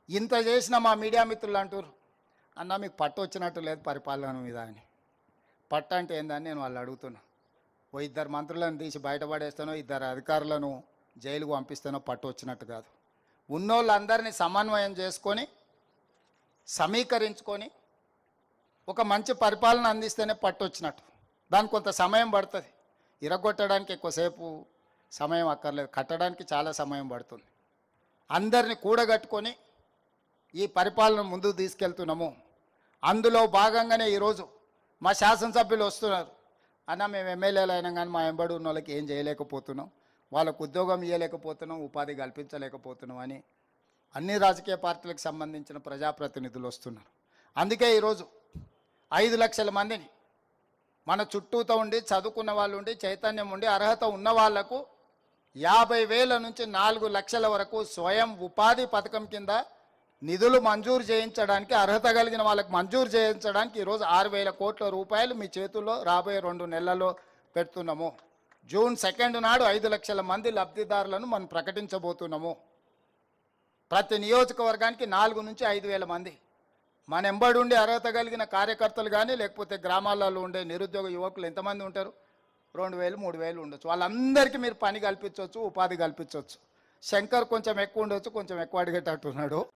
ఇంత చేసిన మా మీడియా మిత్రులు అంటారు, అన్న మీకు పట్టు వచ్చినట్టు లేదు పరిపాలన మీద అని. పట్టు అంటే ఏందని నేను వాళ్ళు అడుగుతున్నా. ఓ ఇద్దరు మంత్రులను తీసి బయటపడేస్తానో, ఇద్దరు అధికారులను జైలుకు పంపిస్తానో పట్టు వచ్చినట్టు కాదు. ఉన్నోళ్ళందరినీ సమన్వయం చేసుకొని, సమీకరించుకొని ఒక మంచి పరిపాలన అందిస్తేనే పట్టు వచ్చినట్టు. దానికి కొంత సమయం పడుతుంది. ఇరగొట్టడానికి ఎక్కువసేపు సమయం అక్కర్లేదు, కట్టడానికి చాలా సమయం పడుతుంది. అందరినీ కూడగట్టుకొని ఈ పరిపాలన ముందుకు తీసుకెళ్తున్నాము. అందులో భాగంగానే ఈరోజు మా శాసనసభ్యులు వస్తున్నారు. అన్న మేము ఎమ్మెల్యేలు అయినా కానీ మా ఎంబడి ఉన్న వాళ్ళకి ఏం చేయలేకపోతున్నాం, వాళ్ళకు ఉద్యోగం ఇవ్వలేకపోతున్నాం, ఉపాధి కల్పించలేకపోతున్నాం అని అన్ని రాజకీయ పార్టీలకు సంబంధించిన ప్రజాప్రతినిధులు వస్తున్నారు. అందుకే ఈరోజు 5 లక్షల మందిని మన చుట్టూతో ఉండి చదువుకున్న వాళ్ళు ఉండి చైతన్యం ఉండి అర్హత ఉన్న వాళ్లకు 50,000 నుంచి 4 లక్షల వరకు స్వయం ఉపాధి పథకం కింద నిధులు మంజూరు చేయించడానికి, అర్హత కలిగిన వాళ్ళకి మంజూరు చేయించడానికి ఈరోజు 6,000 కోట్ల రూపాయలు మీ చేతుల్లో రాబోయే 2 నెలల్లో పెడుతున్నాము. జూన్ 2 నాడు 5 లక్షల మంది లబ్ధిదారులను మనం ప్రకటించబోతున్నాము. ప్రతి నియోజకవర్గానికి 4 నుంచి 5,000 మంది మన ఎంబడి ఉండి అర్హత కలిగిన కార్యకర్తలు కానీ, లేకపోతే గ్రామాలలో ఉండే నిరుద్యోగ యువకులు ఎంతమంది ఉంటారు, 2,000 3,000 ఉండొచ్చు. వాళ్ళందరికీ మీరు పని కల్పించవచ్చు, ఉపాధి కల్పించవచ్చు. శంకర్ కొంచెం ఎక్కువ ఉండొచ్చు, కొంచెం ఎక్కువ అడిగేటట్టున్నాడు.